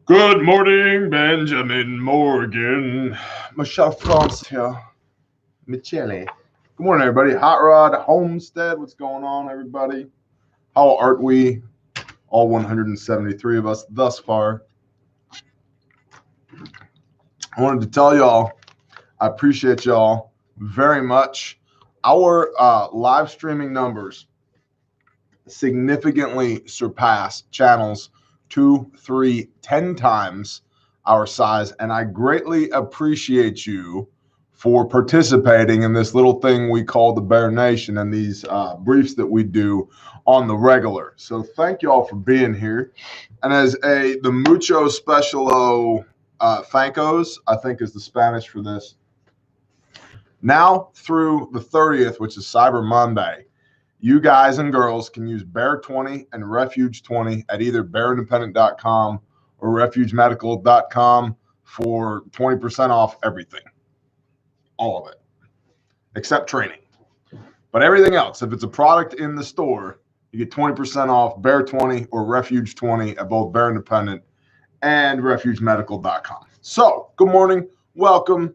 Good morning, Benjamin Morgan. Michelle France here. Michele. Good morning, everybody. Hot Rod Homestead. What's going on, everybody? How art we? All 173 of us thus far. I wanted to tell y'all, I appreciate y'all very much. Our live streaming numbers significantly surpass channels 2, 3, 10 times our size, and I greatly appreciate you for participating in this little thing we call the Bear Nation and these briefs that we do on the regular. So thank you all for being here. And as the mucho specialo thankos, I think is the Spanish for this. Now through the 30th, which is Cyber Monday, you guys and girls can use Bear 20 and Refuge 20 at either bearindependent.com or refugemedical.com for 20% off everything. All of it, except training. But everything else, if it's a product in the store, you get 20% off Bear 20 or Refuge 20 at both Bear Independent and refugemedical.com. So, good morning. Welcome.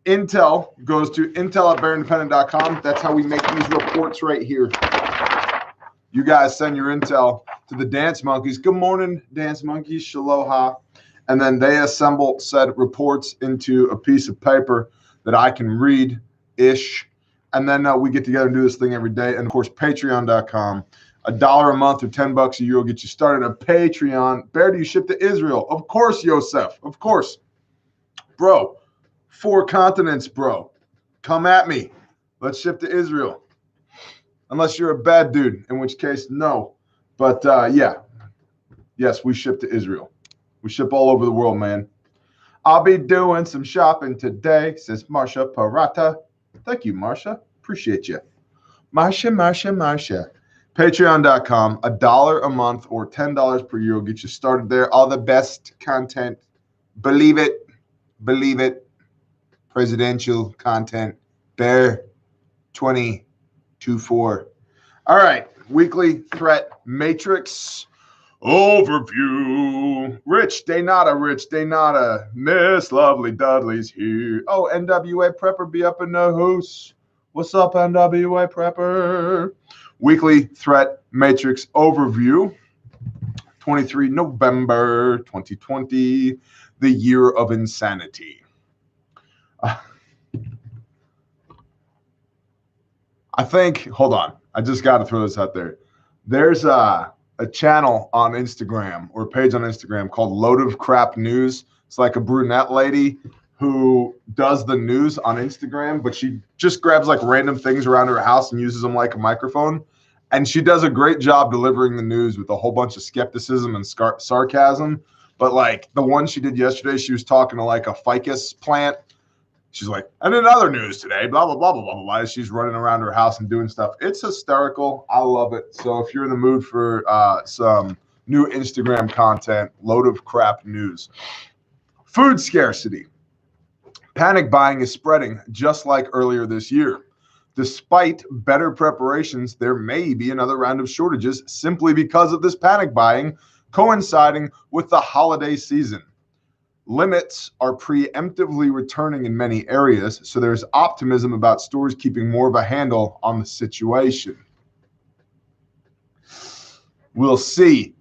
Intel goes to intel at bearindependent.com. That's how we make these reports right here. You guys send your intel to the Dance Monkeys. Good morning, Dance Monkeys. Shaloha. And then they assemble said reports into a piece of paper that I can read-ish. And then we get together and do this thing every day. And, of course, patreon.com. $1 a month or $10 a year will get you started on Patreon. Bear, do you ship to Israel? Of course, Yosef. Of course. Bro. 4 continents, bro. Come at me. Let's ship to Israel. Unless you're a bad dude, in which case, no. But, yeah. Yes, we ship to Israel. We ship all over the world, man. I'll be doing some shopping today, says Marsha Parata. Thank you, Marsha. Appreciate you. Marsha. Patreon.com. $1 a month or $10 per year will get you started there. All the best content. Believe it. Believe it. Presidential content. Bear 2024. All right. Weekly threat matrix overview. Rich Daynata. Miss Lovely Dudley's here. Oh, NWA Prepper be up in the house. What's up, NWA Prepper? Weekly threat matrix overview. 23 November 2020. The year of insanity. I think, hold on. I just got to throw this out there. There's a channel on Instagram or a page on Instagram called Load of Crap News. It's like a brunette lady who does the news on Instagram, but she just grabs like random things around her house and uses them like a microphone. And she does a great job delivering the news with a whole bunch of skepticism and sarcasm. But like the one she did yesterday, she was talking to like a ficus plant. She's like, and in other news today, blah, blah, blah, blah, blah, blah. She's running around her house and doing stuff. It's hysterical. I love it. So if you're in the mood for some new Instagram content, Load of Crap News. Food scarcity. Panic buying is spreading just like earlier this year. Despite better preparations, there may be another round of shortages simply because of this panic buying coinciding with the holiday season. Limits are preemptively returning in many areas, so there's optimism about stores keeping more of a handle on the situation. We'll see.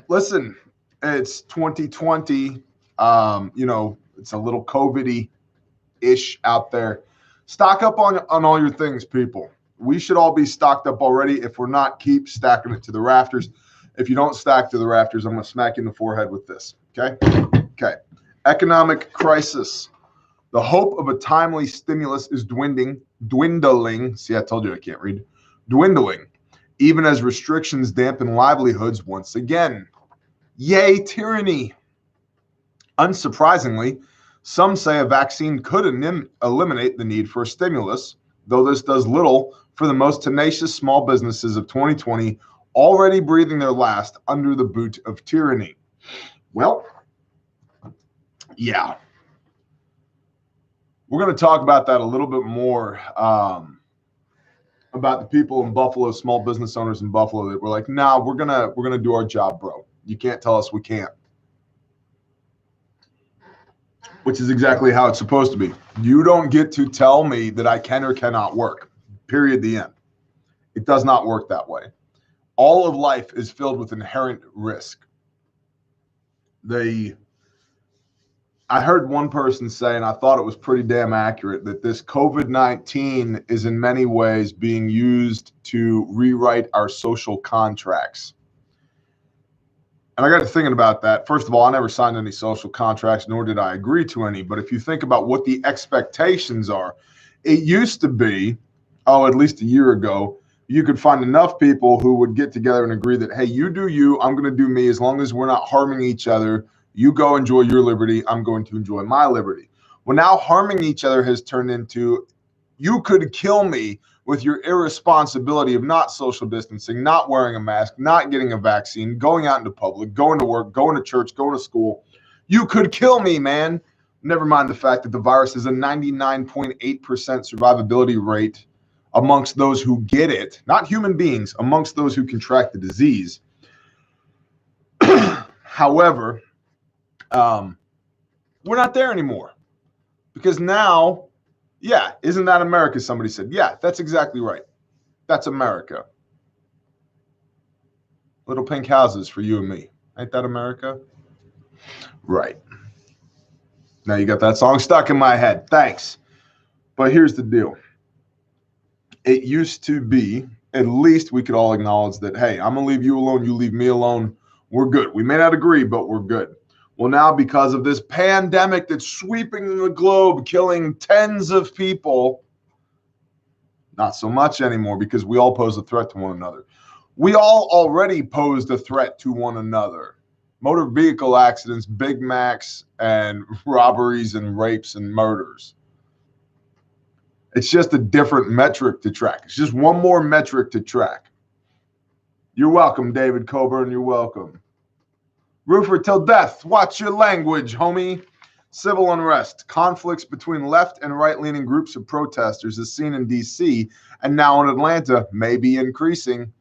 Listen, it's 2020. It's a little COVID-y-ish out there. Stock up on all your things, people. We should all be stocked up already. If we're not, keep stacking it to the rafters. If you don't stack to the rafters, I'm going to smack you in the forehead with this, okay? Okay. Economic crisis. The hope of a timely stimulus is dwindling. See, I told you I can't read. Dwindling, even as restrictions dampen livelihoods once again. Yay, tyranny. Unsurprisingly, some say a vaccine could eliminate the need for a stimulus, though this does little for the most tenacious small businesses of 2020 already breathing their last under the boot of tyranny. Well, yeah. We're going to talk about that a little bit more, about the people in Buffalo, small business owners in Buffalo that were like, nah, we're gonna do our job, bro. You can't tell us we can't. which is exactly how it's supposed to be. You don't get to tell me that I can or cannot work. Period. The end. It does not work that way. All of life is filled with inherent risk. I heard one person say, and I thought it was pretty damn accurate, that this COVID-19 is in many ways being used to rewrite our social contracts. And I got to thinking about that. First of all, I never signed any social contracts, nor did I agree to any. But if you think about what the expectations are, it used to be, at least a year ago, you could find enough people who would get together and agree that, hey, you do you, I'm going to do me, as long as we're not harming each other. You go enjoy your liberty, I'm going to enjoy my liberty. Well, now harming each other has turned into, you could kill me with your irresponsibility of not social distancing, not wearing a mask, not getting a vaccine, going out into public, going to work, going to church, going to school. You could kill me, man. Never mind the fact that the virus is a 99.8% survivability rate amongst those who get it, not human beings, amongst those who contract the disease. However, we're not there anymore, because now, yeah, isn't that America? Somebody said, yeah, that's exactly right. That's America. Little pink houses for you and me. Ain't that America? Right. Now you got that song stuck in my head. Thanks. But here's the deal. It used to be, at least we could all acknowledge that, hey, I'm going to leave you alone, you leave me alone. We're good. We may not agree, but we're good. Well, now because of this pandemic that's sweeping the globe, killing tens of people, not so much anymore, because we all pose a threat to one another. We all already posed a threat to one another. Motor vehicle accidents, Big Macs, and robberies and rapes and murders. It's just a different metric to track. It's just one more metric to track. You're welcome, David Coburn. You're welcome. Roofer till death. Watch your language, homie. Civil unrest. Conflicts between left and right-leaning groups of protesters is seen in D.C. and now in Atlanta may be increasing.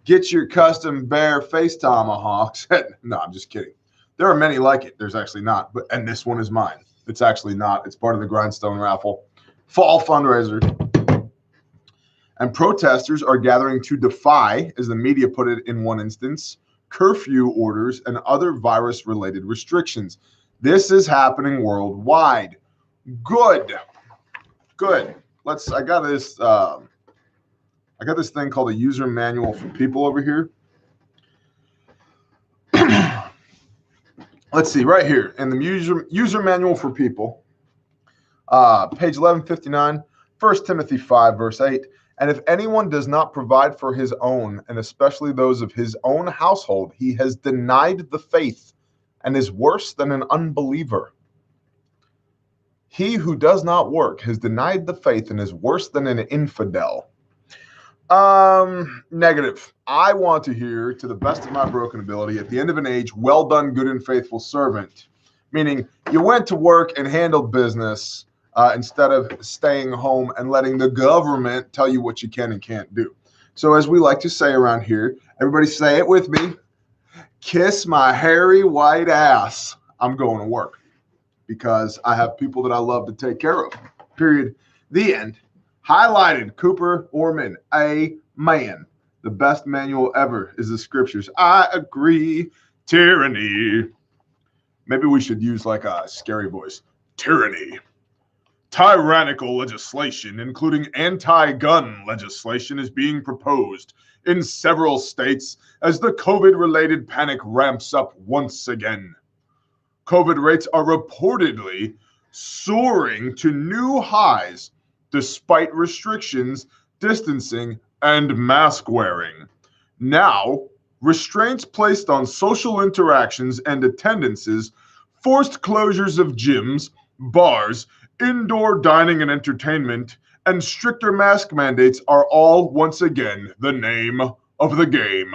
Get your custom bear face tomahawks. No, I'm just kidding. There are many like it. There's actually not. And this one is mine. It's actually not. It's part of the Grindstone raffle. Fall fundraiser. And protesters are gathering to defy, as the media put it in one instance, curfew orders and other virus-related restrictions. This is happening worldwide. Good. I got this thing called a user manual for people over here. Let's see, right here in the user manual for people, page 1159, 1 Timothy 5, verse 8. And if anyone does not provide for his own, and especially those of his own household, he has denied the faith and is worse than an unbeliever. He who does not work has denied the faith and is worse than an infidel. Negative. I want to hear, to the best of my broken ability, at the end of an age, well done, good and faithful servant. Meaning you went to work and handled business instead of staying home and letting the government tell you what you can and can't do. So as we like to say around here, everybody say it with me. Kiss my hairy white ass. I'm going to work because I have people that I love to take care of. Period. The end. Highlighted, Cooper Orman, amen. The best manual ever is the scriptures. I agree. Tyranny. Maybe we should use like a scary voice. Tyranny. Tyrannical legislation, including anti-gun legislation, is being proposed in several states as the COVID-related panic ramps up once again. COVID rates are reportedly soaring to new highs despite restrictions, distancing, and mask wearing. Now, restraints placed on social interactions and attendances, forced closures of gyms, bars, indoor dining and entertainment, and stricter mask mandates are all once again the name of the game.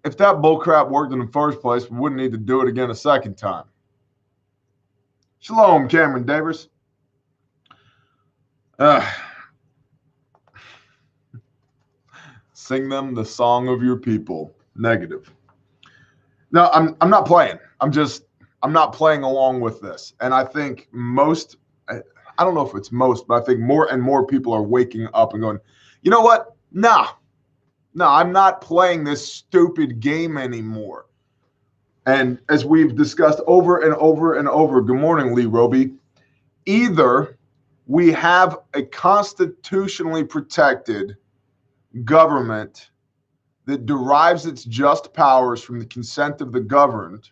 If that bullcrap worked in the first place, we wouldn't need to do it again a second time. Shalom, Cameron Davis. Sing them the song of your people. Negative. No, I'm not playing. I'm just I'm not playing along with this. And I think most, I don't know if it's most, but I think more and more people are waking up and going, you know what? No, I'm not playing this stupid game anymore. And as we've discussed over and over and over, good morning, Lee Roby, either we have a constitutionally protected government that derives its just powers from the consent of the governed,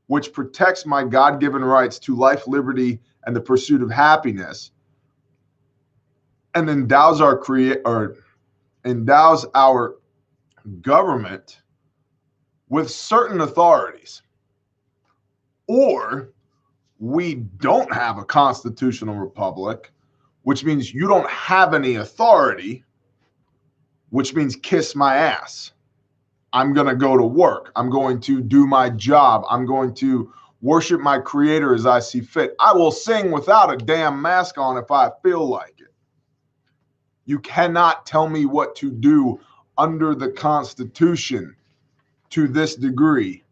which protects my God-given rights to life, liberty, and the pursuit of happiness, and endows our government with certain authorities, or we don't have a constitutional republic, which means you don't have any authority, which means kiss my ass. I'm going to go to work. I'm going to do my job. I'm going to worship my creator as I see fit. I will sing without a damn mask on if I feel like it. You cannot tell me what to do under the Constitution to this degree.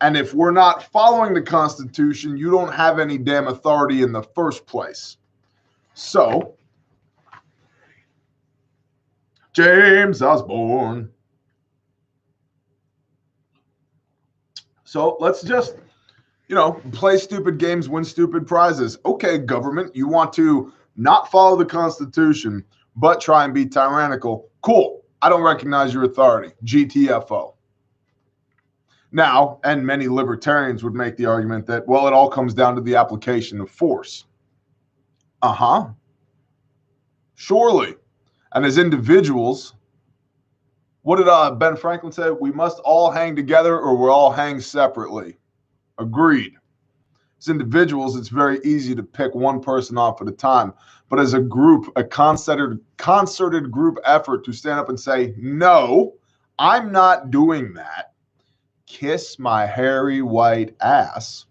And if we're not following the Constitution, you don't have any damn authority in the first place. So, James Osborne. So let's just, play stupid games, win stupid prizes. Okay, government, you want to not follow the Constitution, but try and be tyrannical. Cool. I don't recognize your authority. GTFO. Now, and many libertarians would make the argument that, well, it all comes down to the application of force. Surely. And as individuals, what did Ben Franklin say? We must all hang together or we'll all hang separately. Agreed. As individuals, it's very easy to pick one person off at a time. But as a group, a concerted group effort to stand up and say, no, I'm not doing that. Kiss my hairy white ass.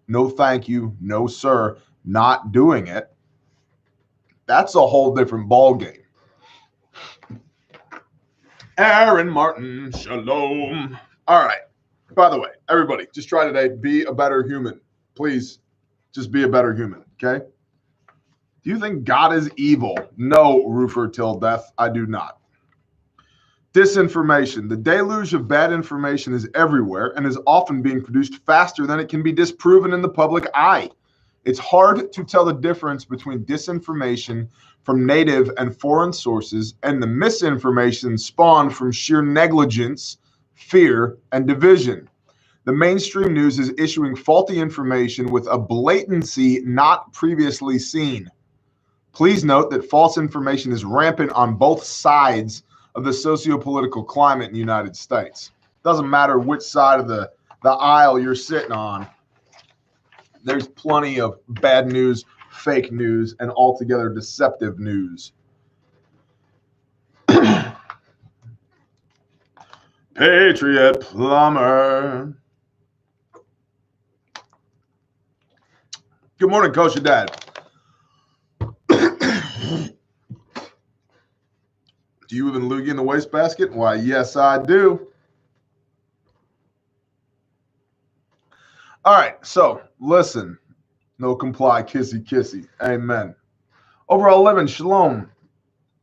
No, thank you. No, sir. Not doing it. That's a whole different ballgame. Aaron Martin, shalom. All right. By the way, everybody, just try today. Be a better human. Please, just be a better human, okay? Do you think God is evil? No, roofer till death. I do not. Disinformation. The deluge of bad information is everywhere and is often being produced faster than it can be disproven in the public eye. It's hard to tell the difference between disinformation from native and foreign sources and the misinformation spawned from sheer negligence, fear, and division. The mainstream news is issuing faulty information with a blatancy not previously seen. Please note that false information is rampant on both sides of the socio-political climate in the United States. Doesn't matter which side of the aisle you're sitting on. There's plenty of bad news, fake news, and altogether deceptive news. Patriot Plumber. Good morning, Kosher Dad. Do you even loogie in the wastebasket? Why, yes, I do. All right, so listen. No comply, kissy, kissy. Amen. Overall living, shalom.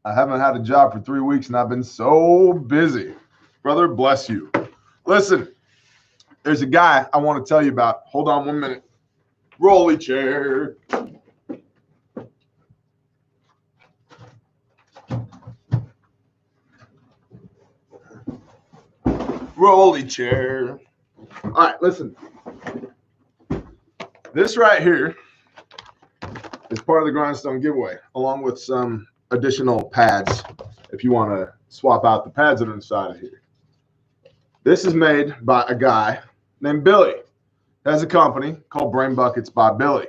I haven't had a job for 3 weeks, and I've been so busy. Brother, bless you. Listen, there's a guy I want to tell you about. Hold on 1 minute. Rolly chair. Rolly chair. All right, listen. This right here is part of the grindstone giveaway, along with some additional pads if you want to swap out the pads that are inside of here. This is made by a guy named Billy. He has a company called Brain Buckets by Billy.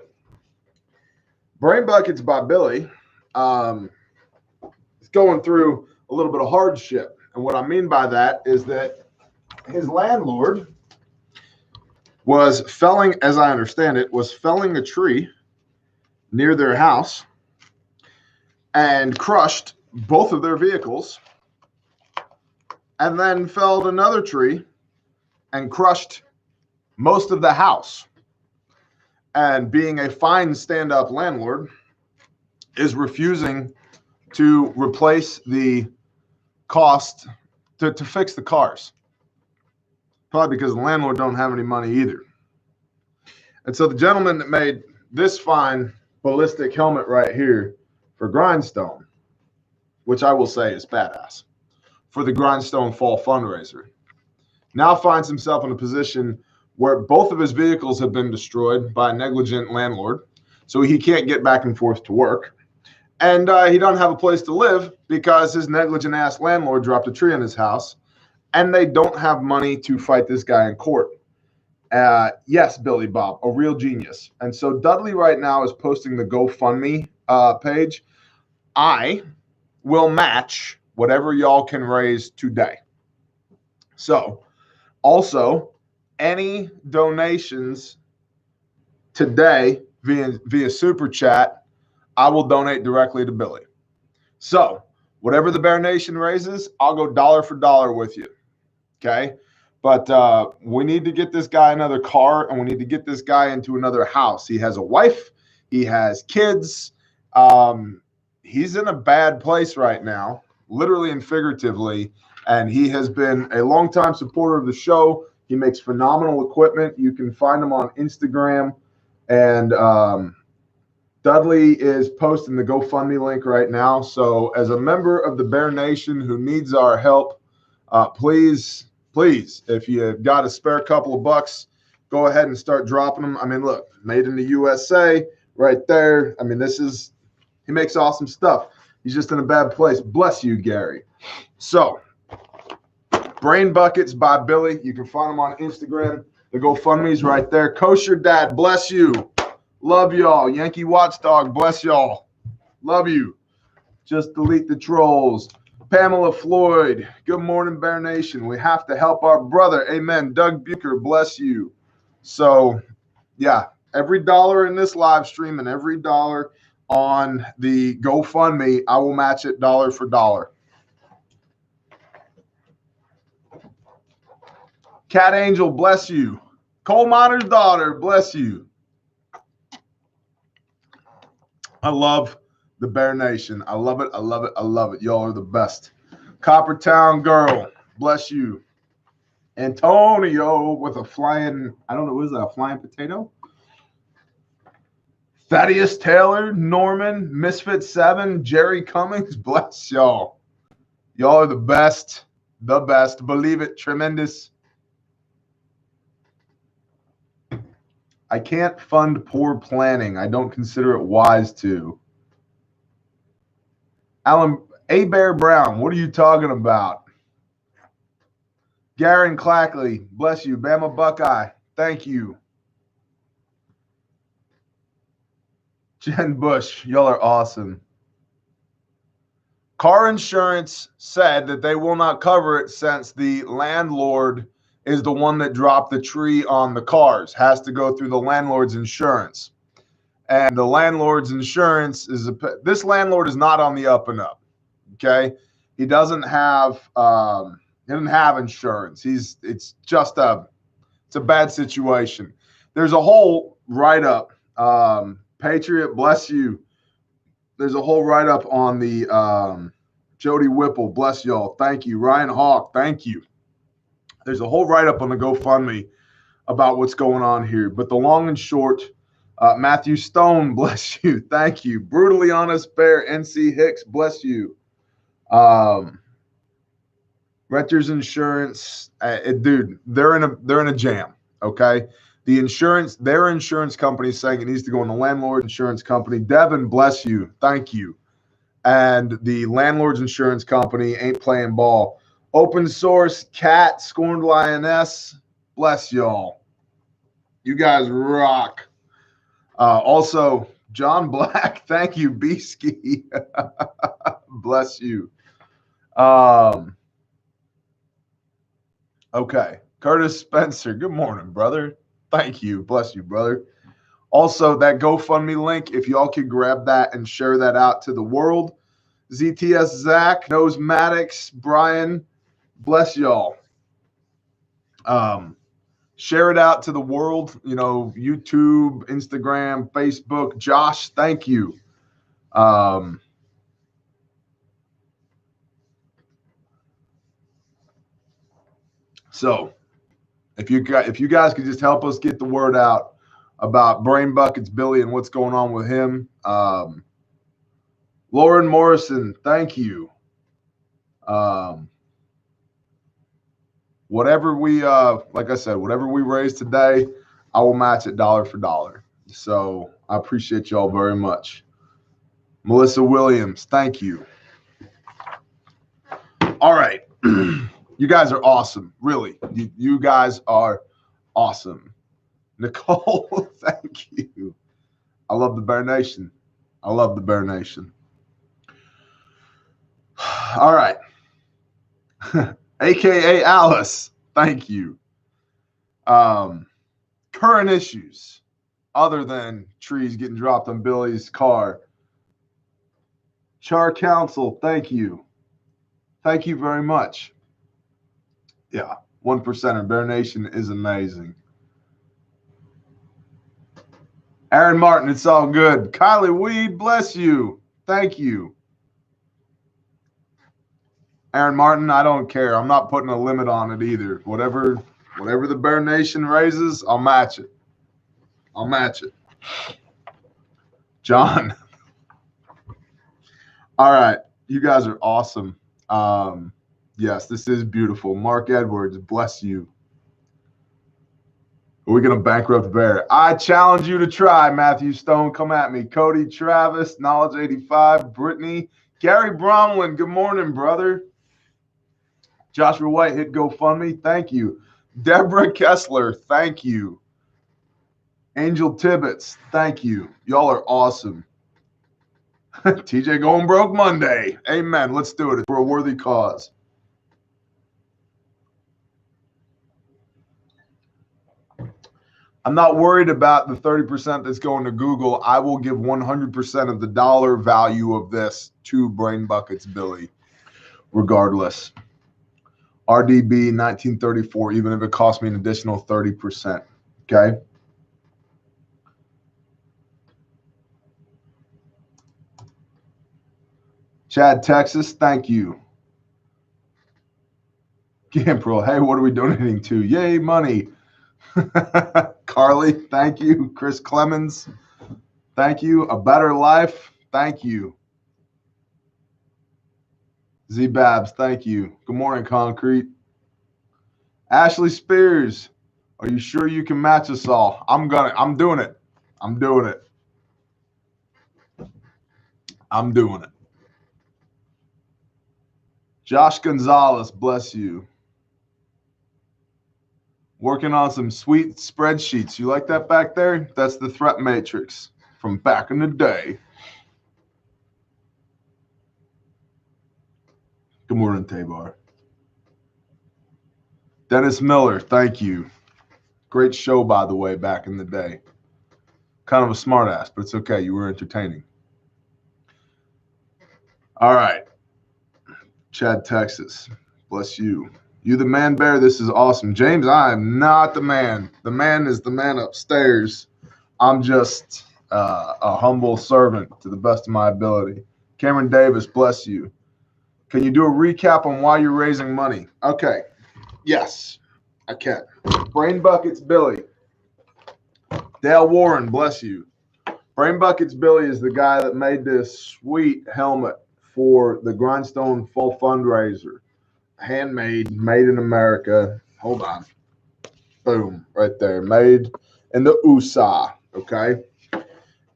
Brain Buckets by Billy is going through a little bit of hardship. And what I mean by that is that his landlord was felling, as I understand it, was felling a tree near their house and crushed both of their vehicles, and then felled another tree and crushed most of the house. And being a fine stand-up landlord is refusing to replace the cost to fix the cars. Probably because the landlord don't have any money either. And so the gentleman that made this fine ballistic helmet right here for Grindstone, which I will say is badass, for the Grindstone Fall fundraiser, now finds himself in a position where both of his vehicles have been destroyed by a negligent landlord, so he can't get back and forth to work. And he doesn't have a place to live because his negligent ass landlord dropped a tree in his house, and they don't have money to fight this guy in court. Yes, Billy Bob, a real genius. And so Dudley right now is posting the GoFundMe page. I will match whatever y'all can raise today. So also, any donations today via Super Chat, I will donate directly to Billy. So whatever the Bear Nation raises, I'll go dollar for dollar with you. Okay? But we need to get this guy another car, and we need to get this guy into another house. He has a wife. He has kids. He's in a bad place right now, literally and figuratively, and he has been a longtime supporter of the show. He makes phenomenal equipment. You can find him on Instagram, and Dudley is posting the GoFundMe link right now. So as a member of the Bear Nation who needs our help, please, if you've got a spare couple of bucks, go ahead and start dropping them. I mean, look, made in the USA right there. I mean, he makes awesome stuff. He's just in a bad place. Bless you, Gary. So, Brain Buckets by Billy. You can find him on Instagram. The GoFundMe's right there. Kosher Dad, bless you. Love y'all. Yankee Watchdog, bless y'all. Love you. Just delete the trolls. Pamela Floyd, good morning, Bear Nation. We have to help our brother. Amen. Doug Bucher, bless you. So, yeah, every dollar in this live stream and every dollar on the GoFundMe, I will match it dollar for dollar. Cat Angel, bless you. Coal Miner's Daughter, bless you. I love the Bear Nation. I love it. I love it. I love it. Y'all are the best. Coppertown Girl, bless you. Antonio with a flying, I don't know, what is that, a flying potato? Thaddeus Taylor, Norman, Misfit 7, Jerry Cummings, bless y'all. Y'all are the best. The best. Believe it. Tremendous. I can't fund poor planning. I don't consider it wise to. Alan, A. Bear Brown, what are you talking about? Garen Clackley, bless you. Bama Buckeye, thank you. Jen Bush, y'all are awesome. Car insurance said that they will not cover it since the landlord is the one that dropped the tree on the cars. Has to go through the landlord's insurance. And the landlord's insurance is this landlord is not on the up and up. Okay, he doesn't have insurance. It's a bad situation. There's a whole write-up. Patriot, bless you. There's a whole write-up on the Jody Whipple, bless y'all. Thank you. Ryan Hawk, thank you. There's a whole write-up on the GoFundMe about what's going on here. But the long and short, Matthew Stone, bless you. Thank you. Brutally Honest Bear, NC Hicks, bless you. Renters Insurance, dude, they're in a jam. Okay, their insurance company is saying it needs to go in the landlord insurance company. Devin, bless you, thank you. And the landlord's insurance company ain't playing ball. Open Source Cat, Scorned Lioness, bless y'all. You guys rock. Also, John Black, thank you. B-Ski, bless you. Okay. Curtis Spencer, good morning, brother. Thank you. Bless you, brother. Also, that GoFundMe link, if y'all could grab that and share that out to the world. ZTS Zach, Nose Maddox, Brian, bless y'all. Share it out to the world, you know, YouTube, Instagram, Facebook. Josh, thank you. So if you guys could just help us get the word out about Brain Buckets Billy and what's going on with him. Lauren Morrison, thank you. Whatever we, like I said, whatever we raise today, I will match it dollar for dollar. So I appreciate y'all very much. Melissa Williams, thank you. All right. You guys are awesome. Really. You guys are awesome. Nicole, thank you. I love the Bear Nation. I love the Bear Nation. All right. AKA Alice, thank you. Current issues other than trees getting dropped on Billy's car. Char Council, thank you. Thank you very much. Yeah, 1%er. Bear Nation is amazing. Aaron Martin, it's all good. Kylie Weed, bless you. Thank you. Aaron Martin, I don't care. I'm not putting a limit on it either. Whatever the Bear Nation raises, I'll match it. I'll match it. John. All right. You guys are awesome. Yes, this is beautiful. Mark Edwards, bless you. Are we going to bankrupt Bear? I challenge you to try, Matthew Stone. Come at me. Cody Travis, Knowledge 85, Brittany. Gary Bromlin, good morning, brother. Joshua White, hit GoFundMe. Thank you. Deborah Kessler, thank you. Angel Tibbetts, thank you. Y'all are awesome. TJ going broke Monday. Amen. Let's do it. It's for a worthy cause. I'm not worried about the 30% that's going to Google. I will give 100% of the dollar value of this to Brain Buckets Billy, regardless. RDB 1934, even if it costs me an additional 30%. Okay. Chad, Texas, thank you. Gamprel, hey, what are we donating to? Yay, money. Carly, thank you. Chris Clemens, thank you. A Better Life, thank you. Z Babs, thank you. Good morning, Concrete. Ashley Spears, are you sure you can match us all? I'm doing it. I'm doing it. I'm doing it. Josh Gonzalez, bless you. Working on some sweet spreadsheets. You like that back there? That's the threat matrix from back in the day. Good morning, Tabar. Dennis Miller, thank you. Great show, by the way, back in the day. Kind of a smart ass, but it's okay. You were entertaining. All right. Chad, Texas, bless you. You the man, Bear. This is awesome. James, I am not the man. The man is the man upstairs. I'm just a humble servant to the best of my ability. Cameron Davis, bless you. Can you do a recap on why you're raising money? Okay. Yes, I can. Brain Buckets Billy. Dale Warren, bless you. Brain Buckets Billy is the guy that made this sweet helmet for the Grindstone Fall Fundraiser. Handmade, made in America. Hold on. Boom, right there. Made in the USA, okay?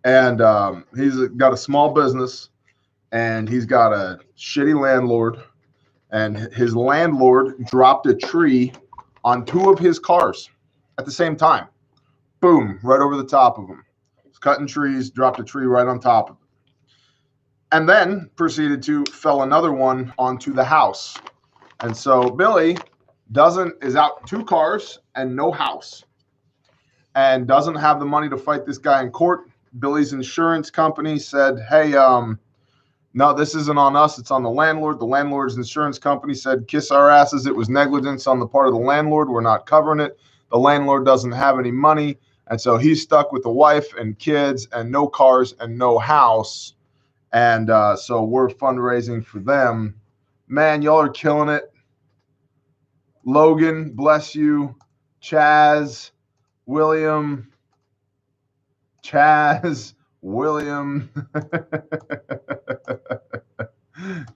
And he's got a small business, and he's got a shitty landlord, and his landlord dropped a tree on 2 of his cars at the same time. Boom, right over the top of him. He's cutting trees, dropped a tree right on top of him. And then proceeded to fell another one onto the house. And so Billy is out 2 cars and no house, and doesn't have the money to fight this guy in court. Billy's insurance company said, hey, no, this isn't on us. It's on the landlord. The landlord's insurance company said, kiss our asses. It was negligence on the part of the landlord. We're not covering it. The landlord doesn't have any money, and so he's stuck with a wife and kids and no cars and no house. And so we're fundraising for them. Man, y'all are killing it. Logan, bless you. Chaz, William,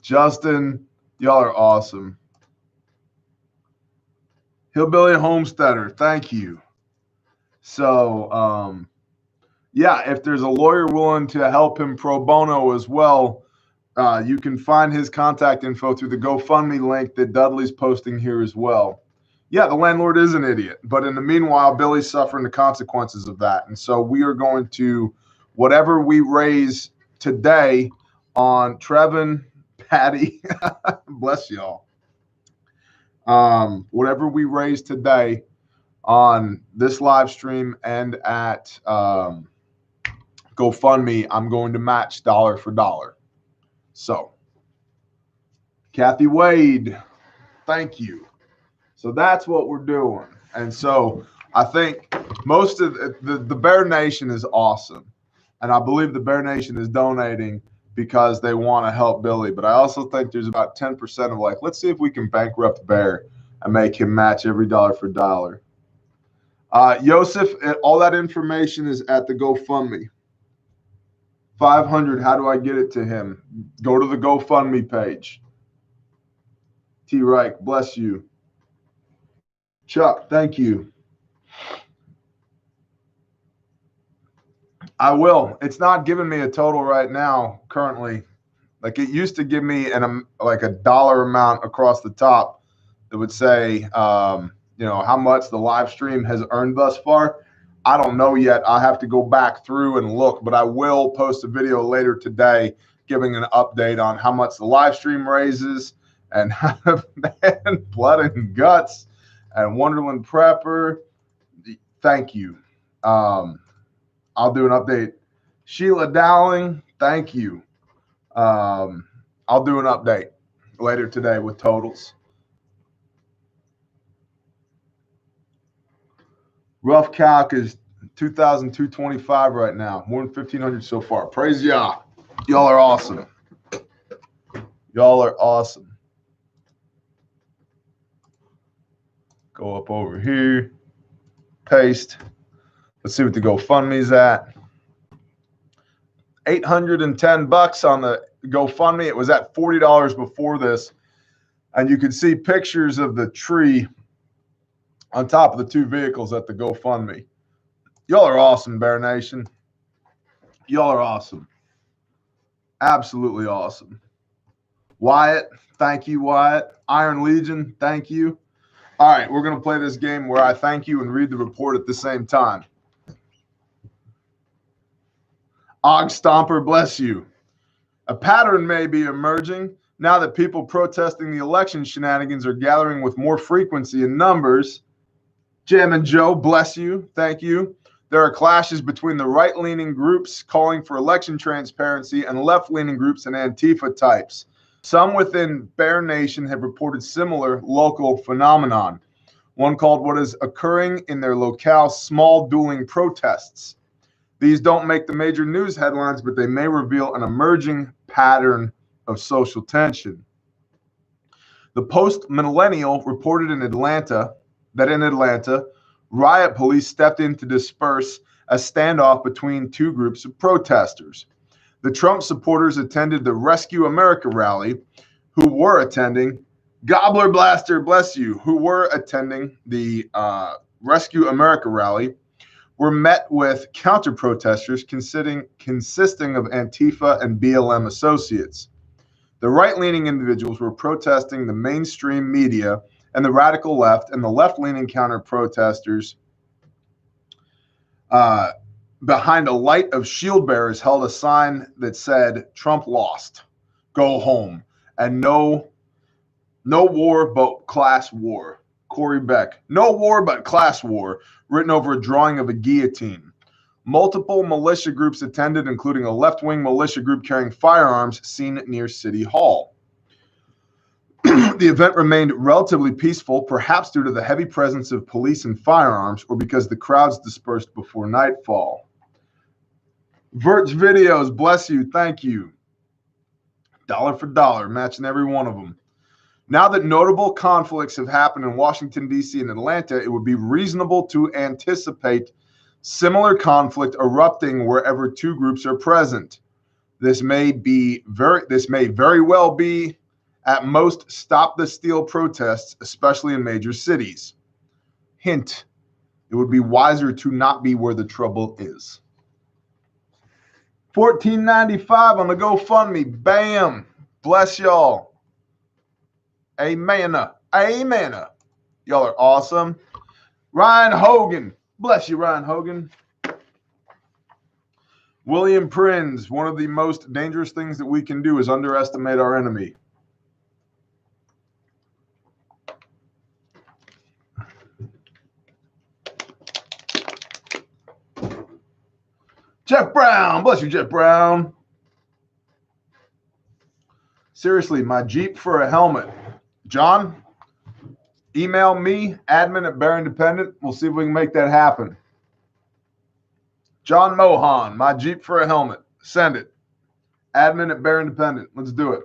Justin, y'all are awesome. Hillbilly Homesteader, thank you. So, yeah, if there's a lawyer willing to help him pro bono as well, you can find his contact info through the GoFundMe link that Dudley's posting here as well. Yeah, the landlord is an idiot, but in the meanwhile, Billy's suffering the consequences of that. And so we are going to, whatever we raise today on Trevin, Patty, bless y'all. Whatever we raise today on this live stream and at GoFundMe, I'm going to match dollar for dollar. So, Kathy Wade, thank you. So that's what we're doing. And so I think most of the Bear Nation is awesome. And I believe the Bear Nation is donating because they want to help Billy. But I also think there's about 10% of like, let's see if we can bankrupt Bear and make him match every dollar for dollar. Yosef, all that information is at the GoFundMe. 500, how do I get it to him? Go to the GoFundMe page. T. Reich, bless you. Chuck, thank you. I will. It's not giving me a total right now currently. Like it used to give me like a dollar amount across the top that would say, you know, how much the live stream has earned thus far. I don't know yet. I have to go back through and look, but I will post a video later today giving an update on how much the live stream raises and man, blood and guts and Wonderland Prepper. Thank you. I'll do an update. Sheila Dowling, thank you. I'll do an update later today with totals. Rough calc is 2,225 right now. More than 1,500 so far. Praise Yah. Y'all are awesome. Y'all are awesome. Go up over here. Paste. Let's see what the GoFundMe's at. 810 bucks on the GoFundMe. It was at $40 before this. And you can see pictures of the tree on top of the two vehicles at the GoFundMe. Y'all are awesome, Bear Nation. Y'all are awesome. Absolutely awesome. Wyatt, thank you, Wyatt. Iron Legion, thank you. All right, we're going to play this game where I thank you and read the report at the same time. Og Stomper, bless you. A pattern may be emerging now that people protesting the election shenanigans are gathering with more frequency and numbers. Jam and Joe, bless you. Thank you. There are clashes between the right-leaning groups calling for election transparency and left-leaning groups and Antifa types. Some within Bear Nation have reported similar local phenomenon. One called what is occurring in their locale small dueling protests. These don't make the major news headlines, but they may reveal an emerging pattern of social tension. The Post-Millennial reported in Atlanta, riot police stepped in to disperse a standoff between two groups of protesters. The Trump supporters attended the Rescue America rally, who were attending Gobbler Blaster, bless you, who were attending the Rescue America rally, were met with counter-protesters consisting of Antifa and BLM associates. The right-leaning individuals were protesting the mainstream media and the radical left, and the left-leaning counter-protesters behind a light of shield bearers held a sign that said, "Trump lost, go home," and no war but class war. Corey Beck, no war but class war, written over a drawing of a guillotine. Multiple militia groups attended, including a left-wing militia group carrying firearms seen near City Hall. The event remained relatively peaceful, perhaps due to the heavy presence of police and firearms, or because the crowds dispersed before nightfall. Vert's videos, bless you, thank you. Dollar for dollar, matching every one of them. Now that notable conflicts have happened in Washington, D.C. and Atlanta, it would be reasonable to anticipate similar conflict erupting wherever two groups are present. This may very well be at most stop the steal protests, especially in major cities. Hint, it would be wiser to not be where the trouble is. $14.95 on the GoFundMe. Bam. Bless y'all. Amen. Amen. Y'all are awesome. Ryan Hogan. Bless you, Ryan Hogan. William Prins. One of the most dangerous things that we can do is underestimate our enemy. Jeff Brown. Bless you, Jeff Brown. Seriously, my Jeep for a helmet. John, email me, admin at Bear Independent. We'll see if we can make that happen. John Mohan, my Jeep for a helmet. Send it. Admin at Bear Independent. Let's do it.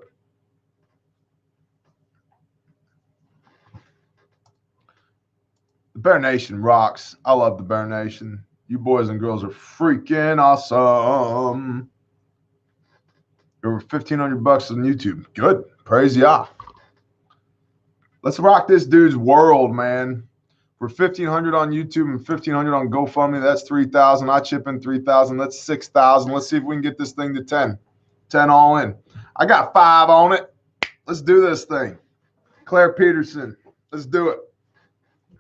The Bear Nation rocks. I love the Bear Nation. You boys and girls are freaking awesome. Over 1,500 bucks on YouTube. Good. Praise Yah. Let's rock this dude's world, man. We're 1,500 on YouTube and 1,500 on GoFundMe. That's 3,000. I chip in 3,000. That's 6,000. Let's see if we can get this thing to 10. 10 all in. I got 5 on it. Let's do this thing. Claire Peterson. Let's do it.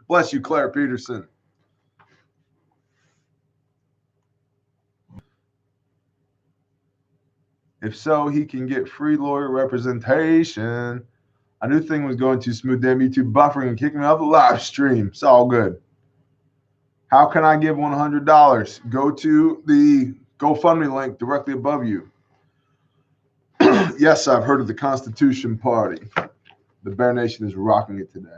Bless you, Claire Peterson. If so, he can get free lawyer representation. I knew thing was going too smooth. Damn YouTube buffering and kicking me off the live stream. It's all good. How can I give $100? Go to the GoFundMe link directly above you. Yes, I've heard of the Constitution Party. The Bear Nation is rocking it today.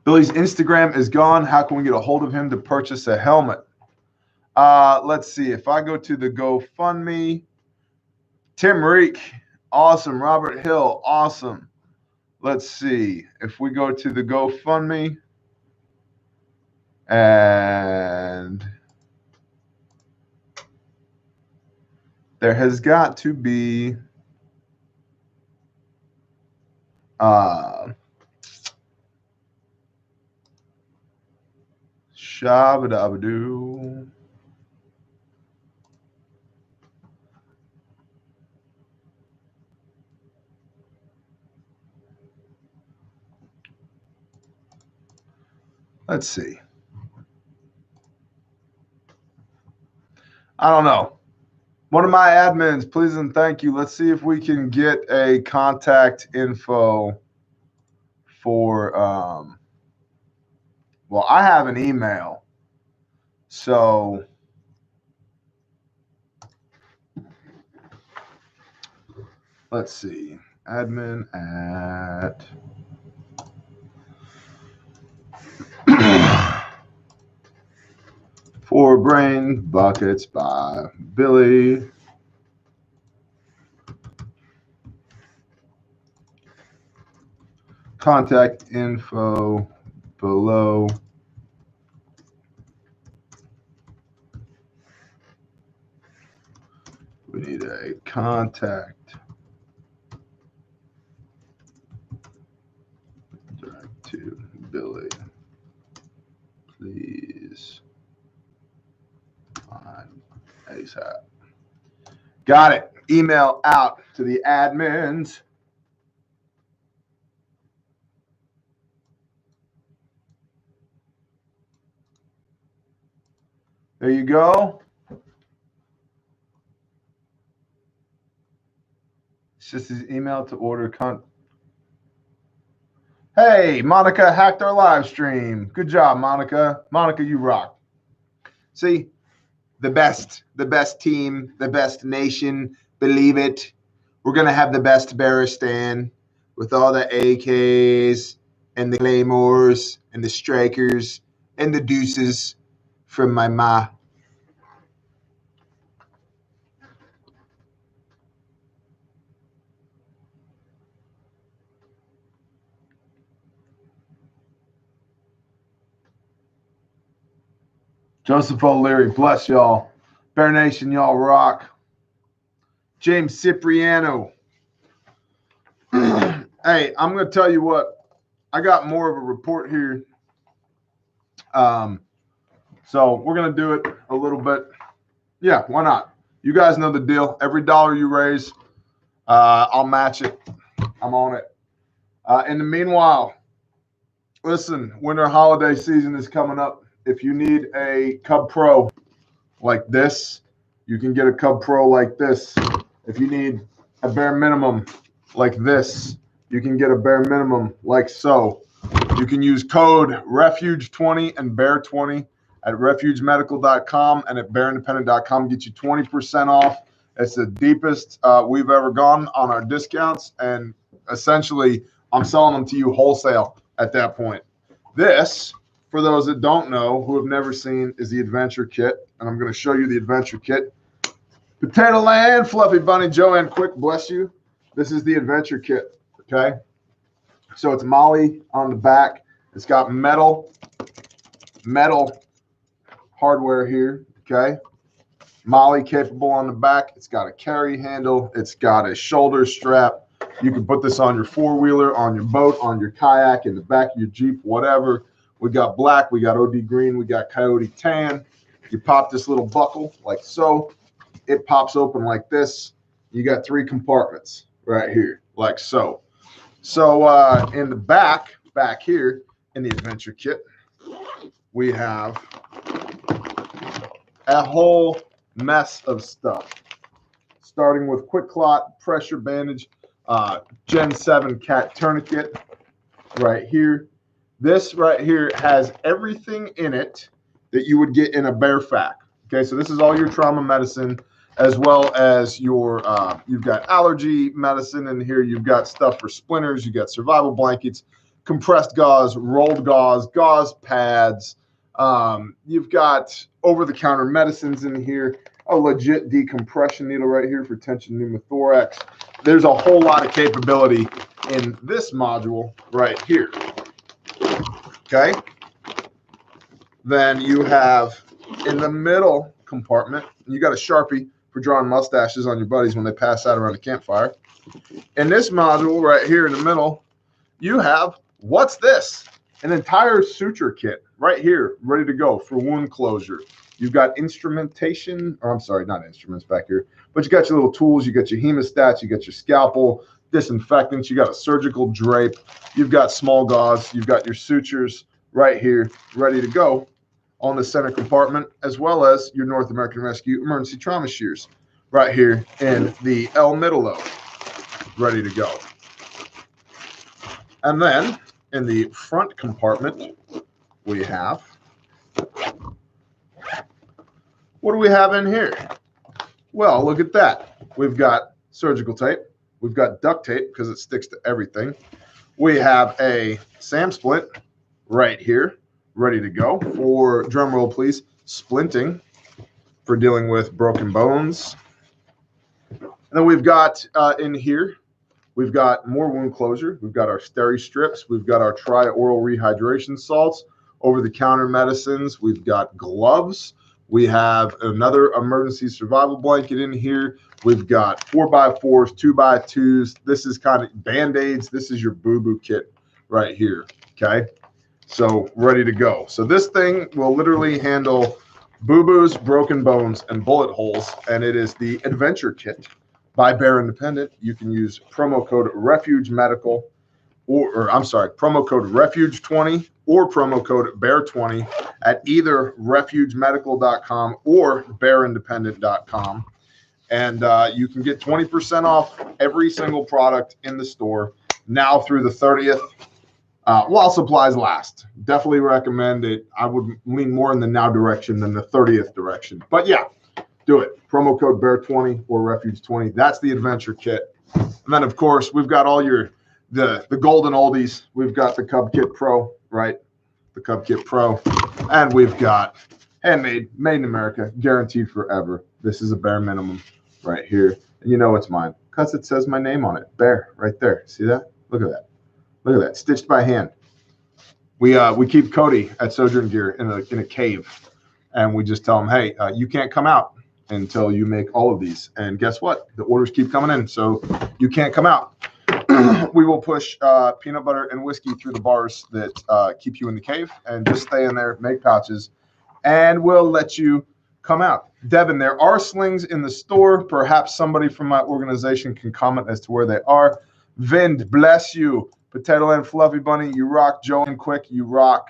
Billy's Instagram is gone. How can we get a hold of him to purchase a helmet? Let's see. If I go to the GoFundMe, Tim Reek, awesome. Robert Hill, awesome. Let's see. If we go to the GoFundMe, and there has got to be Shabadabadoo. Let's see. I don't know. One of my admins, please and thank you. Let's see if we can get a contact info for, well, I have an email. So let's see. Admin at Four Brain Buckets by Billy. Contact info below. We need a contact. Direct to Billy. Please find ASAP. Got it. Email out to the admins. There you go. It's just his email to order Hey, Monica hacked our live stream. Good job, Monica. Monica, you rock. See, the best team, the best nation. Believe it. We're going to have the best Bearistan with all the AKs and the claymores and the strikers and the deuces from my ma. Joseph O'Leary, bless y'all. Bear Nation, y'all rock. James Cipriano. Hey, I'm going to tell you what. I got more of a report here. So we're going to do it a little bit. Yeah, why not? You guys know the deal. Every dollar you raise, I'll match it. I'm on it. In the meanwhile, listen, winter holiday season is coming up. If you need a Cub Pro like this, you can get a Cub Pro like this. If you need a bare minimum like this, you can get a bare minimum like so. You can use code REFUGE20 and BEAR20 at refugemedical.com and at bearindependent.com. Get you 20% off. It's the deepest we've ever gone on our discounts, and essentially I'm selling them to you wholesale at that point. This, for those that don't know, who have never seen, is the Adventure Kit, and I'm going to show you the Adventure Kit. Potato Land, Fluffy Bunny, Joanne Quick, bless you. This is the Adventure Kit, okay? So it's Molly on the back. It's got metal hardware here, okay? Molly capable on the back. It's got a carry handle. It's got a shoulder strap. You can put this on your four-wheeler, on your boat, on your kayak, in the back of your Jeep, whatever. We got black, we got OD green, we got coyote tan. You pop this little buckle like so. It pops open like this. You got 3 compartments right here, like so. So in the back here in the Adventure Kit, we have a whole mess of stuff, starting with quick clot, pressure bandage, Gen 7 cat tourniquet right here. This right here has everything in it that you would get in a bear fac. Okay, so this is all your trauma medicine, as well as your, you've got allergy medicine in here. You've got stuff for splinters. You got survival blankets, compressed gauze, rolled gauze, gauze pads. You've got over-the-counter medicines in here, a legit decompression needle right here for tension pneumothorax. There's a whole lot of capability in this module right here. Okay. Then you have in the middle compartment, you got a Sharpie for drawing mustaches on your buddies when they pass out around the campfire. In this module right here in the middle, you have, what's this? An entire suture kit right here, ready to go for wound closure. You've got instrumentation, or I'm sorry, not instruments back here, but you got your little tools, you got your hemostats, you got your scalpel, disinfectants, you got a surgical drape, you've got small gauze, you've got your sutures right here, ready to go on the center compartment, as well as your North American Rescue emergency trauma shears right here in the El Middle, ready to go. And then in the front compartment, we have, what do we have in here? Well, look at that. We've got surgical tape. We've got duct tape because it sticks to everything. We have a SAM splint right here, ready to go for, drum roll please, splinting for dealing with broken bones. And then we've got in here, we've got more wound closure. We've got our steri strips. We've got our tri-oral rehydration salts, over-the-counter medicines. We've got gloves. We have another emergency survival blanket in here. We've got 4x4s, 2x2s. This is kind of Band-Aids. This is your boo-boo kit right here, okay? So ready to go. So this thing will literally handle boo-boos, broken bones, and bullet holes, and it is the Adventure Kit by Bear Independent. You can use promo code REFUGEMEDICAL, or I'm sorry, promo code REFUGE20 or promo code BEAR20 at either refugemedical.com or bearindependent.com. And you can get 20% off every single product in the store now through the 30th, while supplies last. Definitely recommend it. I would lean more in the now direction than the 30th direction. But yeah, do it. Promo code BEAR20 or REFUGE20. That's the Adventure Kit. And then, of course, we've got all the golden oldies. We've got the Cub Kit Pro, right? The Cub Kit Pro. And we've got handmade, made in America, guaranteed forever. This is a bare minimum right here. And you know it's mine because it says my name on it. Bear, right there. See that? Look at that. Look at that. Stitched by hand. We keep Cody at Sojourn Gear in a cave. And we just tell him, hey, you can't come out until you make all of these. And guess what? The orders keep coming in, so you can't come out. We will push peanut butter and whiskey through the bars that keep you in the cave, and just stay in there, make pouches, and we'll let you come out. Devin, there are slings in the store. Perhaps somebody from my organization can comment as to where they are. Vind, bless you. Potato Land Fluffy Bunny, you rock. Joe and Quick, you rock.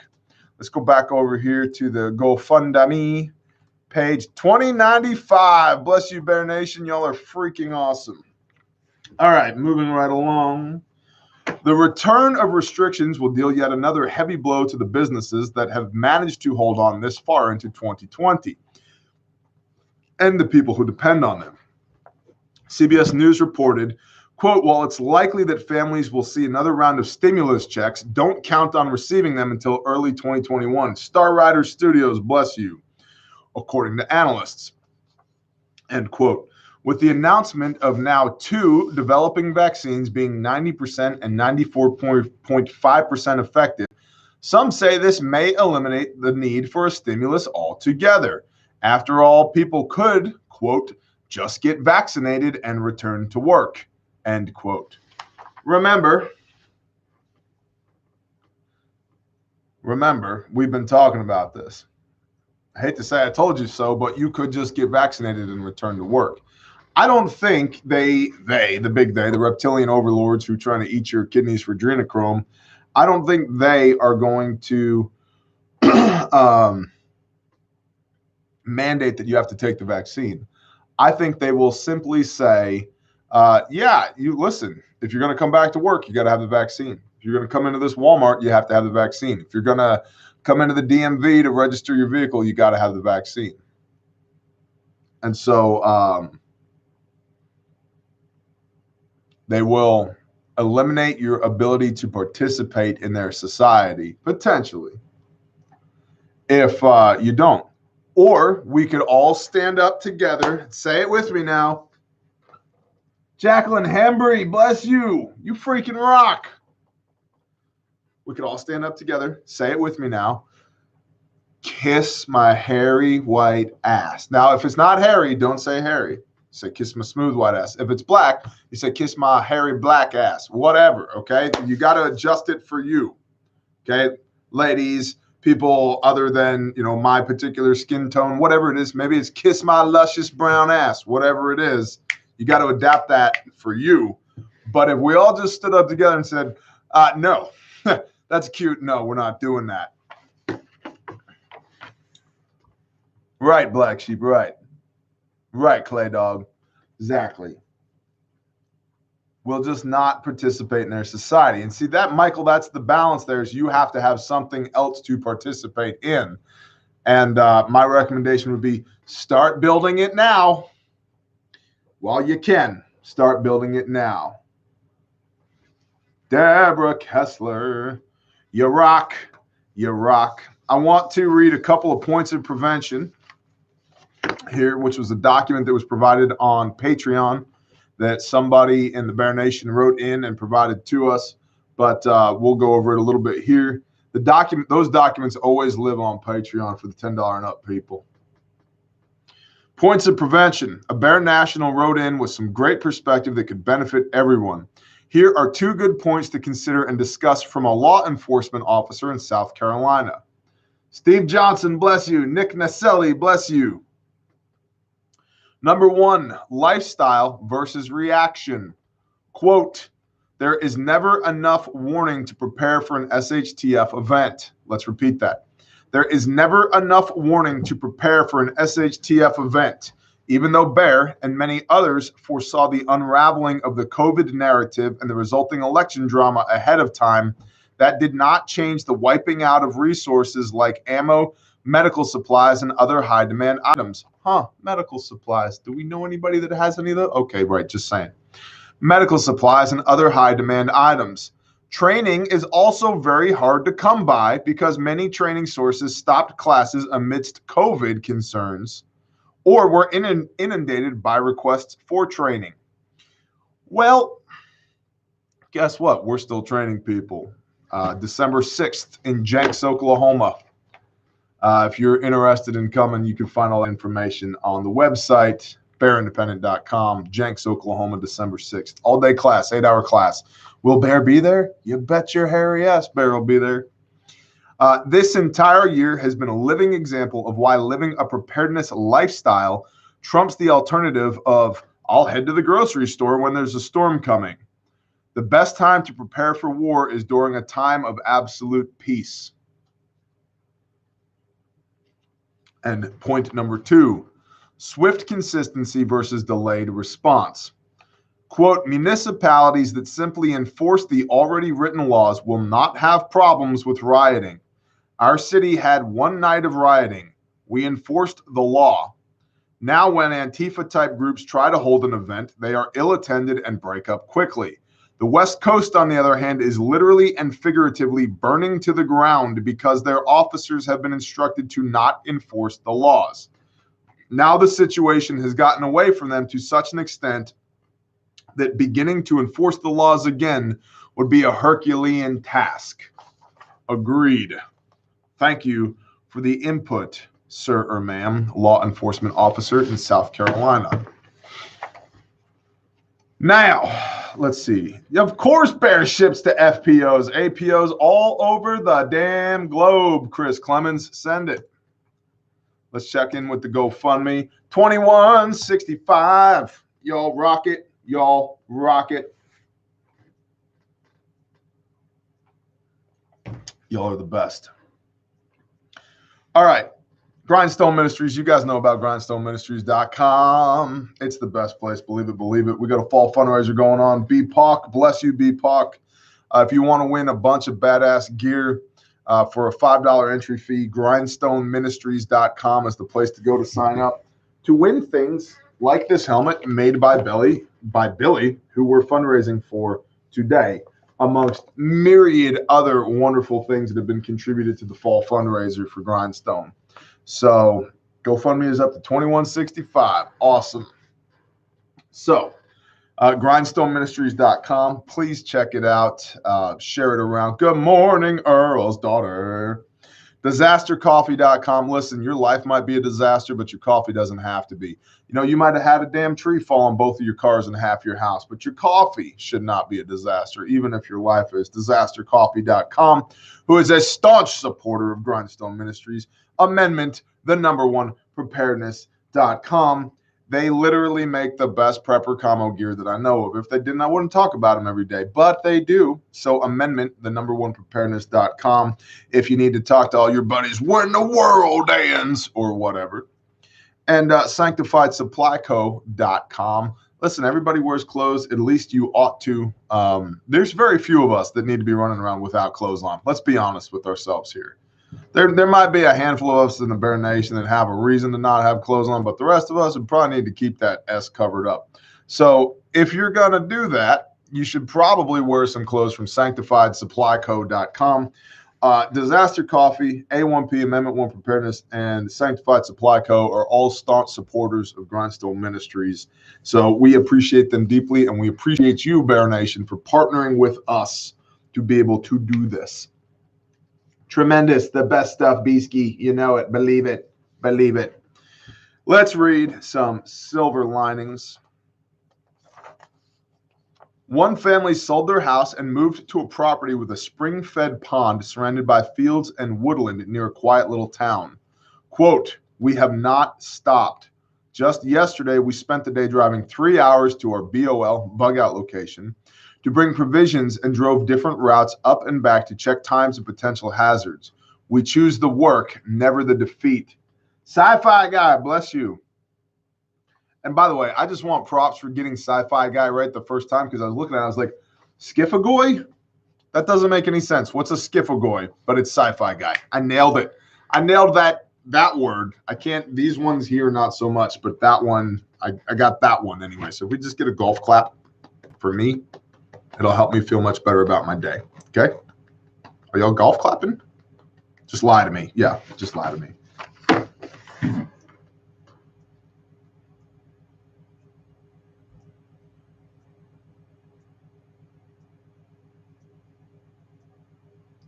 Let's go back over here to the GoFundMe page 2095. Bless you, Bear Nation. Y'all are freaking awesome. All right, moving right along. The return of restrictions will deal yet another heavy blow to the businesses that have managed to hold on this far into 2020 and the people who depend on them. CBS News reported, quote, while it's likely that families will see another round of stimulus checks, don't count on receiving them until early 2021. Star Rider Studios, bless you, according to analysts, end quote. With the announcement of now 2 developing vaccines being 90% and 94.5% effective, some say this may eliminate the need for a stimulus altogether. After all, people could, quote, just get vaccinated and return to work, end quote. Remember, we've been talking about this. I hate to say I told you so, but you could just get vaccinated and return to work. I don't think the reptilian overlords who are trying to eat your kidneys for adrenochrome, I don't think they are going to mandate that you have to take the vaccine. I think they will simply say, yeah, you listen, if you're going to come back to work, you got to have the vaccine. If you're going to come into this Walmart, you have to have the vaccine. If you're going to come into the DMV to register your vehicle, you got to have the vaccine. And so they will eliminate your ability to participate in their society, potentially, if you don't. Or we could all stand up together. Say it with me now. Jacqueline Hembry, bless you. You freaking rock. We could all stand up together. Say it with me now. Kiss my hairy white ass. Now, if it's not hairy, don't say hairy. Say kiss my smooth white ass. If it's black, you say kiss my hairy black ass. Whatever, okay? You got to adjust it for you, okay? Ladies, people other than, my particular skin tone, whatever it is. Maybe it's kiss my luscious brown ass, whatever it is. You got to adapt that for you. But if we all just stood up together and said, no, that's cute. No, we're not doing that. Right, Black Sheep, right. Right, Clay Dog. Exactly. We'll just not participate in their society. And see that, Michael, that's the balance there, is you have to have something else to participate in. And my recommendation would be start building it now. While you can, start building it now. Deborah Kessler, you rock, you rock. I want to read a couple of points of prevention here, which was a document that was provided on Patreon that somebody in the Bear Nation wrote in and provided to us, but we'll go over it a little bit here. Those documents always live on Patreon for the $10 and up people. Points of prevention. A Bear National wrote in with some great perspective that could benefit everyone. Here are 2 good points to consider and discuss from a law enforcement officer in South Carolina. Steve Johnson, bless you. Nick Naselli, bless you. Number 1, lifestyle versus reaction. Quote, there is never enough warning to prepare for an SHTF event. Let's repeat that. There is never enough warning to prepare for an SHTF event. Even though Bear and many others foresaw the unraveling of the COVID narrative and the resulting election drama ahead of time, that did not change the wiping out of resources like ammo, medical supplies, and other high-demand items. Medical supplies. Do we know anybody that has any of those? Okay, right, just saying. medical supplies, and other high-demand items. Training is also very hard to come by because many training sources stopped classes amidst COVID concerns or were inundated by requests for training. Well, guess what? We're still training people. December 6th in Jenks, Oklahoma. If you're interested in coming, you can find all the information on the website, bearindependent.com, Jenks, Oklahoma, December 6th. All-day class, 8-hour class. Will Bear be there? You bet your hairy ass Bear will be there. This entire year has been a living example of why living a preparedness lifestyle trumps the alternative of, I'll head to the grocery store when there's a storm coming. The best time to prepare for war is during a time of absolute peace. And point number 2, swift consistency versus delayed response. Quote, municipalities that simply enforce the already written laws will not have problems with rioting. Our city had one night of rioting. We enforced the law. Now when Antifa-type groups try to hold an event, they are ill-attended and break up quickly. The West Coast, on the other hand, is literally and figuratively burning to the ground because their officers have been instructed to not enforce the laws. Now the situation has gotten away from them to such an extent that beginning to enforce the laws again would be a Herculean task. Agreed. Thank you for the input, sir or ma'am, law enforcement officer in South Carolina. Now, let's see. Of course, Bear ships to FPOs, APOs all over the damn globe. Chris Clemens, send it. Let's check in with the GoFundMe. 2165. Y'all rock it. Y'all rock it. Y'all are the best. All right. Grindstone Ministries. You guys know about grindstoneministries.com. It's the best place. Believe it, believe it. We got a fall fundraiser going on. BPOC. Bless you, BPOC. If you want to win a bunch of badass gear for a $5 entry fee, grindstoneministries.com is the place to go to sign up to win things like this helmet made by Billy, who we're fundraising for today, amongst myriad other wonderful things that have been contributed to the fall fundraiser for Grindstone. So GoFundMe is up to $21.65. Awesome. So grindstoneministries.com. Please check it out. Share it around. Good morning, Earl's daughter. Disastercoffee.com. Listen, your life might be a disaster, but your coffee doesn't have to be. You know, you might have had a damn tree fall on both of your cars and half your house, but your coffee should not be a disaster, even if your life is. Disastercoffee.com, who is a staunch supporter of Grindstone Ministries. Amendment, the #1 preparedness.com. They literally make the best prepper camo gear that I know of. If they didn't, I wouldn't talk about them every day, but they do. So amendment, the #1 preparedness.com. If you need to talk to all your buddies, when the world ends or whatever. And sanctifiedsupplyco.com. Listen, everybody wears clothes. At least you ought to. There's very few of us that need to be running around without clothes on. Let's be honest with ourselves here. There might be a handful of us in the Bear Nation that have a reason to not have clothes on, but the rest of us would probably need to keep that S covered up. So if you're going to do that, you should probably wear some clothes from sanctifiedsupplyco.com. Disaster Coffee, A1P, Amendment 1 Preparedness, and Sanctified Supply Co. are all staunch supporters of Grindstone Ministries. So we appreciate them deeply, and we appreciate you, Bear Nation, for partnering with us to be able to do this. Tremendous, the best stuff, Beasky. You know it. Believe it. Believe it. Let's read some silver linings. One family sold their house and moved to a property with a spring-fed pond surrounded by fields and woodland near a quiet little town. Quote, we have not stopped. Just yesterday, we spent the day driving 3 hours to our BOL, bug out location, to bring provisions and drove different routes up and back to check times and potential hazards. We choose the work, never the defeat. Sci-Fi Guy, bless you. And by the way, I just want props for getting Sci-Fi Guy right the first time, because I was looking at it, I was like, Skiffagoy? That doesn't make any sense. What's a Skiffagoy? But it's Sci-Fi Guy. I nailed it. I nailed that word. I can't, these ones here, not so much, but that one, I got that one anyway. So if we just get a golf clap for me, it'll help me feel much better about my day. Okay? Are y'all golf clapping? Just lie to me. Yeah, just lie to me.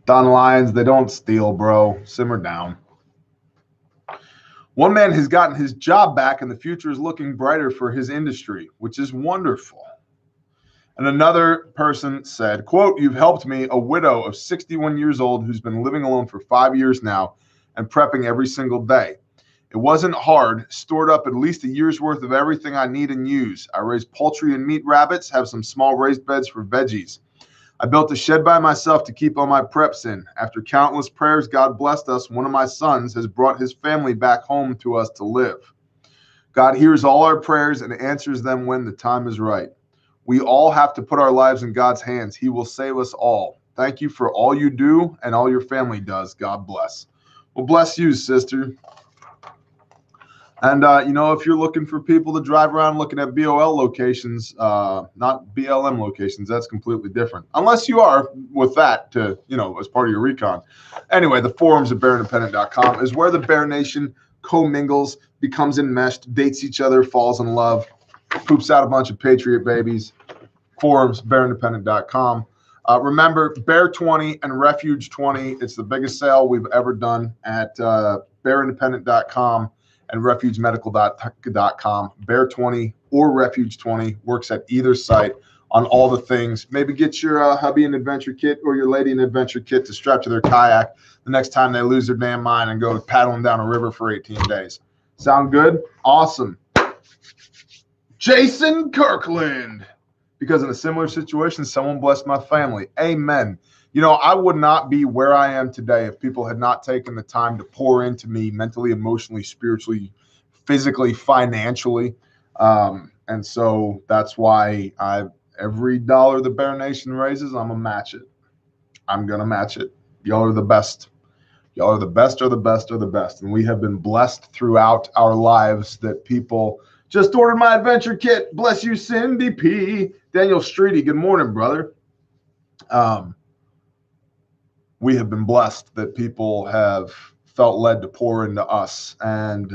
Don Lyons, they don't steal, bro. Simmer down. One man has gotten his job back and the future is looking brighter for his industry, which is wonderful. And another person said, quote, "You've helped me, a widow of 61 years old who's been living alone for 5 years now and prepping every single day. It wasn't hard, stored up at least a year's worth of everything I need and use. I raise poultry and meat rabbits, have some small raised beds for veggies. I built a shed by myself to keep all my preps in. After countless prayers, God blessed us. One of my sons has brought his family back home to us to live. God hears all our prayers and answers them when the time is right. We all have to put our lives in God's hands. He will save us all. Thank you for all you do and all your family does. God bless." Well, bless you, sister. And, if you're looking for people to drive around looking at BOL locations, not BLM locations, that's completely different. Unless you are with that to, as part of your recon. Anyway, the forums at bearindependent.com is where the Bear Nation commingles, becomes enmeshed, dates each other, falls in love, poops out a bunch of patriot babies. Forums, bearindependent.com. Remember, Bear 20 and Refuge 20. It's the biggest sale we've ever done at bearindependent.com. and refugemedical.com. Bear 20 or Refuge 20 works at either site on all the things. Maybe get your hubby an adventure kit or your lady an adventure kit to strap to their kayak the next time they lose their damn mind and go paddling down a river for 18 days. Sound good? Awesome. Jason Kirkland. Because in a similar situation, someone blessed my family. Amen. I would not be where I am today if people had not taken the time to pour into me mentally, emotionally, spiritually, physically, financially. And so that's why every dollar the Bear Nation raises, I'm going to match it. I'm going to match it. Y'all are the best. Y'all are the best, are the best, are the best. And we have been blessed throughout our lives that people just ordered my adventure kit. Bless you, Cindy P. Daniel Streety, good morning, brother. We have been blessed that people have felt led to pour into us. And,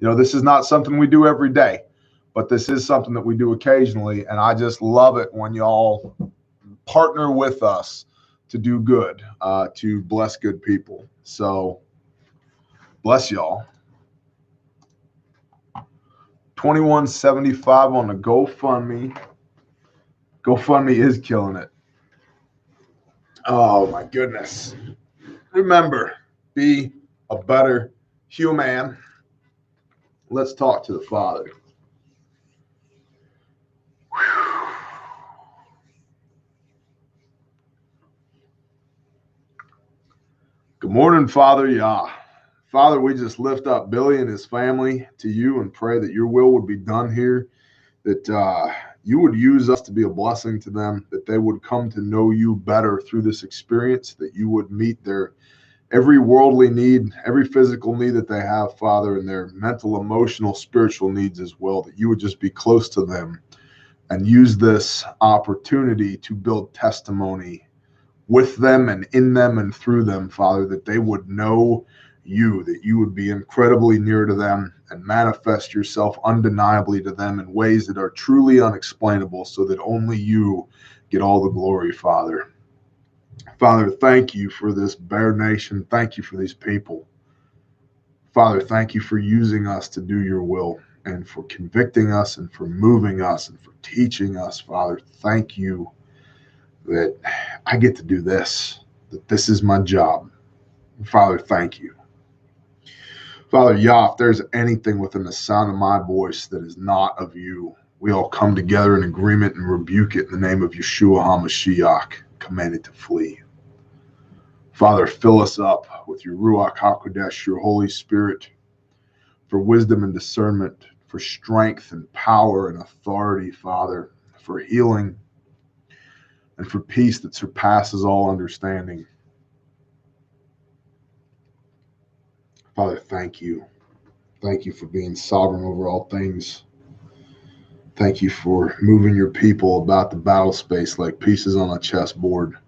this is not something we do every day, but this is something that we do occasionally. And I just love it when y'all partner with us to do good, to bless good people. So bless y'all. 2175 on the GoFundMe. GoFundMe is killing it. Oh my goodness. Remember, be a better human. Let's talk to the Father. Whew. Good morning, Father Yah. Father, we just lift up Billy and his family to you and pray that your will would be done here, that you would use us to be a blessing to them, that they would come to know you better through this experience, that you would meet their every worldly need, every physical need that they have, Father, and their mental, emotional, spiritual needs as well, that you would just be close to them and use this opportunity to build testimony with them and in them and through them, Father, that they would know you, that you would be incredibly near to them and manifest yourself undeniably to them in ways that are truly unexplainable, so that only you get all the glory, Father. Father, thank you for this Bear Nation. Thank you for these people. Father, thank you for using us to do your will and for convicting us and for moving us and for teaching us, Father. Thank you that I get to do this, that this is my job. Father, thank you. Father Yah, if there's anything within the sound of my voice that is not of you, we all come together in agreement and rebuke it in the name of Yeshua HaMashiach, commanded to flee. Father, fill us up with your Ruach HaKodesh, your Holy Spirit, for wisdom and discernment, for strength and power and authority, Father, for healing and for peace that surpasses all understanding. Father, thank you. Thank you for being sovereign over all things. Thank you for moving your people about the battle space like pieces on a chessboard.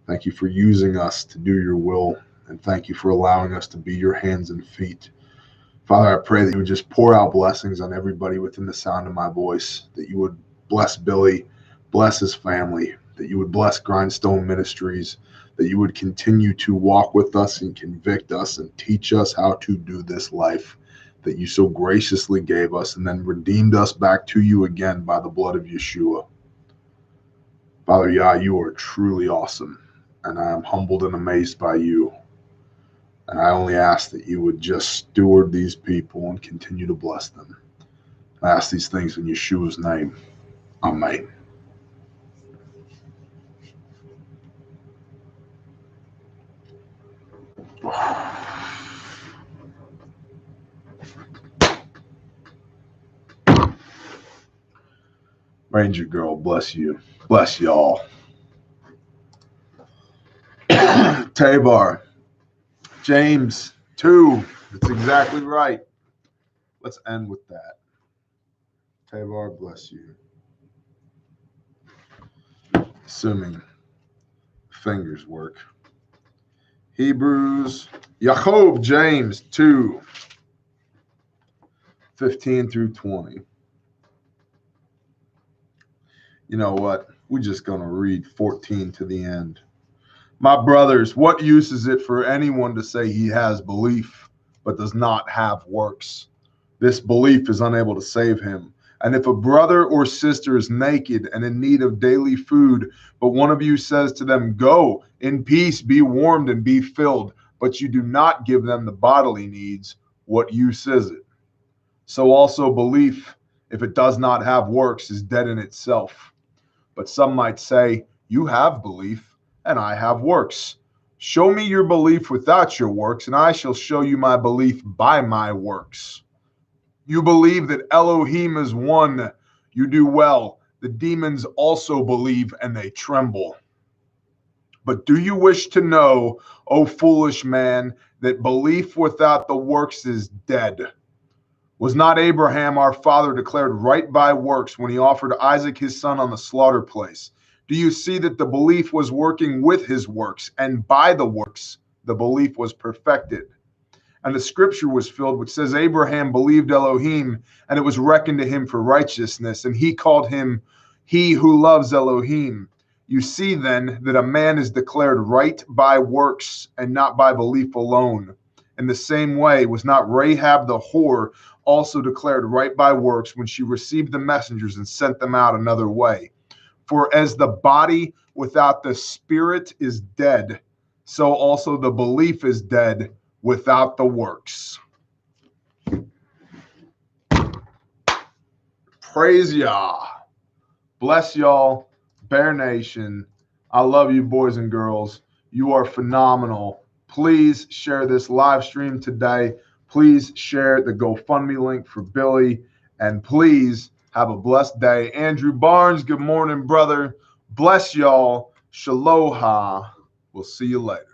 Thank you for using us to do your will. And thank you for allowing us to be your hands and feet. Father, I pray that you would just pour out blessings on everybody within the sound of my voice, that you would bless Billy, bless his family, that you would bless Grindstone Ministries, that you would continue to walk with us and convict us and teach us how to do this life that you so graciously gave us and then redeemed us back to you again by the blood of Yeshua. Father Yah, you are truly awesome, and I am humbled and amazed by you. And I only ask that you would just steward these people and continue to bless them. I ask these things in Yeshua's name. Amen. Ranger girl, bless you. Bless y'all. Tabar. James 2. That's exactly right. Let's end with that. Tabar, bless you. Assuming fingers work. Hebrews, Jacob, James 2, 15 through 20. You know what? We're just going to read 14 to the end. My brothers, what use is it for anyone to say he has belief but does not have works? This belief is unable to save him. And if a brother or sister is naked and in need of daily food, but one of you says to them, go in peace, be warmed and be filled, but you do not give them the bodily needs, what use is it? So also belief, if it does not have works, is dead in itself. But some might say, you have belief and I have works. Show me your belief without your works, and I shall show you my belief by my works. You believe that Elohim is one. You do well. The demons also believe and they tremble. But do you wish to know, O foolish man, that belief without the works is dead? Was not Abraham our father declared right by works when he offered Isaac his son on the slaughter place? Do you see that the belief was working with his works, and by the works the belief was perfected? And the scripture was filled, which says, Abraham believed Elohim, and it was reckoned to him for righteousness, and he called him he who loves Elohim. You see then that a man is declared right by works and not by belief alone. In the same way, was not Rahab the whore also declared right by works when she received the messengers and sent them out another way? For as the body without the spirit is dead, so also the belief is dead without the works. Praise Yah. Bless y'all. Bear Nation. I love you, boys and girls. You are phenomenal. Please share this live stream today. Please share the GoFundMe link for Billy. And please have a blessed day. Andrew Barnes, good morning, brother. Bless y'all. Shaloha. We'll see you later.